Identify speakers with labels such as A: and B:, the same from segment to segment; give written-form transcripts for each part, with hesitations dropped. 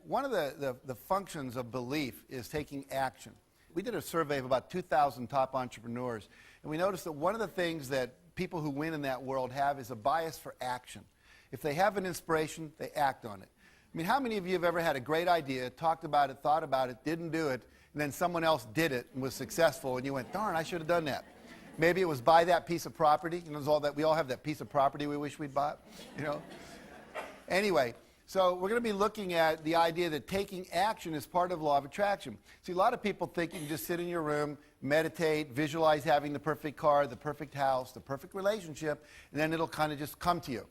A: One of the functions of belief is taking action. We did a survey of about 2,000 top entrepreneurs, and we noticed that one of the things that people who win in that world have is a bias for action. If they have an inspiration, they act on it. I mean, how many of you have ever had a great idea, talked about it, thought about it, didn't do it, and then someone else did it and was successful, and you went, darn, I should have done that. Maybe it was buy that piece of property. You know, there's all that, we all have that piece of property we wish we'd bought, you know. Anyway, so we're going to be looking at the idea that taking action is part of law of attraction. See, a lot of people think you can just sit in your room, meditate, visualize having the perfect car, the perfect house, the perfect relationship, and then it'll kind of just come to you.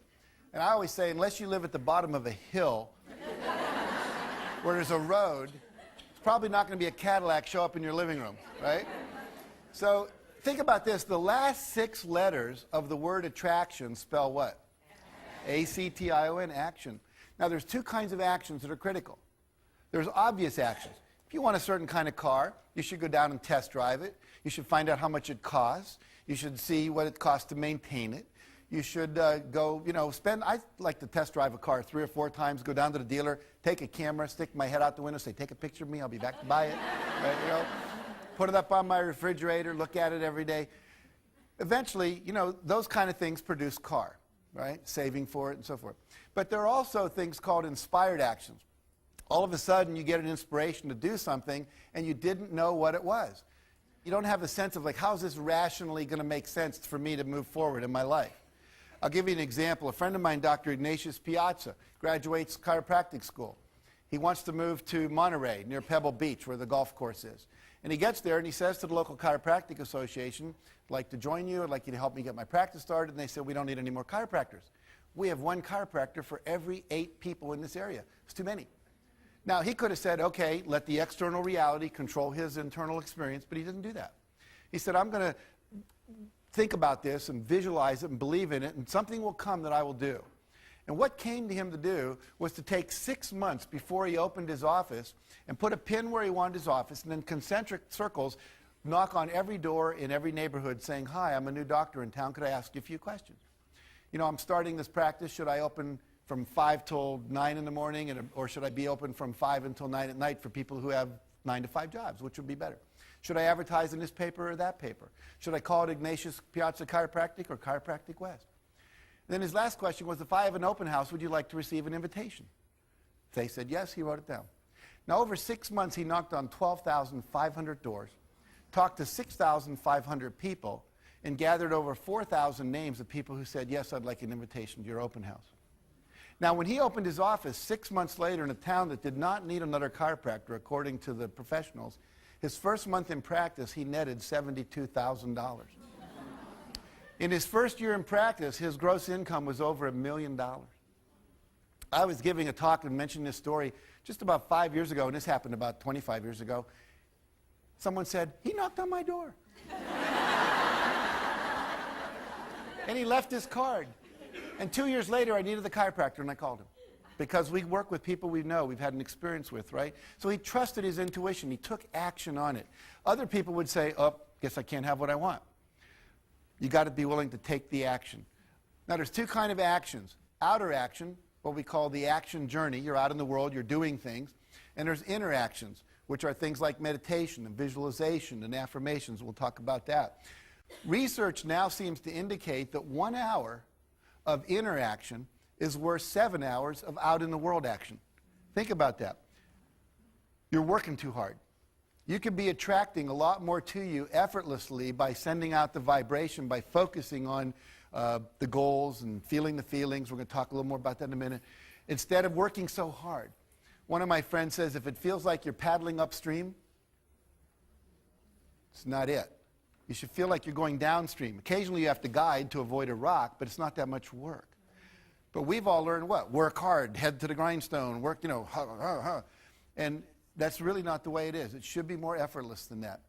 A: And I always say, unless you live at the bottom of a hill where there's a road, it's probably not going to be a Cadillac show up in your living room, right? So think about this. The last 6 letters of the word attraction spell what? A-C-T-I-O-N, action. Now, there's 2 kinds of actions that are critical. There's obvious actions. If you want a certain kind of car, you should go down and test drive it. You should find out how much it costs. You should see what it costs to maintain it. You should go, you know, I like to test drive a car 3 or 4 times, go down to the dealer, take a camera, stick my head out the window, say, take a picture of me, I'll be back to buy it. Right, you know, put it up on my refrigerator, look at it every day. Eventually, you know, those kind of things produce car, right? Saving for it and so forth. But there are also things called inspired actions. All of a sudden, you get an inspiration to do something, and you didn't know what it was. You don't have a sense of, like, how is this rationally going to make sense for me to move forward in my life? I'll give you an example. A friend of mine, Dr. Ignatius Piazza, graduates chiropractic school. He wants to move to Monterey, near Pebble Beach, where the golf course is. And he gets there, and he says to the local chiropractic association, I'd like to join you. I'd like you to help me get my practice started. And they said, we don't need any more chiropractors. We have 1 chiropractor for every 8 people in this area. It's too many. Now, he could have said, okay, let the external reality control his internal experience, but he didn't do that. He said, I'm going to think about this and visualize it and believe in it, and something will come that I will do. And what came to him to do was to take 6 months before he opened his office and put a pin where he wanted his office, and then concentric circles knock on every door in every neighborhood saying, hi, I'm a new doctor in town. Could I ask you a few questions? You know, I'm starting this practice. Should I open from 5 till 9 in the morning, or should I be open from 5 until 9 at night for people who have 9 to 5 jobs? Which would be better? Should I advertise in this paper or that paper? Should I call it Ignatius Piazza Chiropractic or Chiropractic West? And then his last question was, if I have an open house, would you like to receive an invitation? They said yes. He wrote it down. Now, over 6 months, he knocked on 12,500 doors, talked to 6,500 people, and gathered over 4,000 names of people who said, yes, I'd like an invitation to your open house. Now, when he opened his office 6 months later in a town that did not need another chiropractor, according to the professionals, his first month in practice, he netted $72,000. In his first year in practice, his gross income was over $1 million. I was giving a talk and mentioned this story just about 5 years ago, and this happened about 25 years ago. Someone said, he knocked on my door. And he left his card. And 2 years later, I needed the chiropractor, and I called him. Because we work with people we know, we've had an experience with, right? So he trusted his intuition. He took action on it. Other people would say, oh, guess I can't have what I want. You got to be willing to take the action. Now, there's 2 kinds of actions. Outer action, what we call the action journey. You're out in the world, you're doing things. And there's inner actions, which are things like meditation and visualization and affirmations. We'll talk about that. Research now seems to indicate that 1 hour of inner action is worth 7 hours of out in the world action. Think about that. You're working too hard. You could be attracting a lot more to you effortlessly by sending out the vibration, by focusing on the goals and feeling the feelings. We're going to talk a little more about that in a minute. Instead of working so hard. One of my friends says, if it feels like you're paddling upstream, it's not it. You should feel like you're going downstream. Occasionally you have to guide to avoid a rock, but it's not that much work. But we've all learned what? Work hard, head to the grindstone, work, you know, and that's really not the way it is. It should be more effortless than that.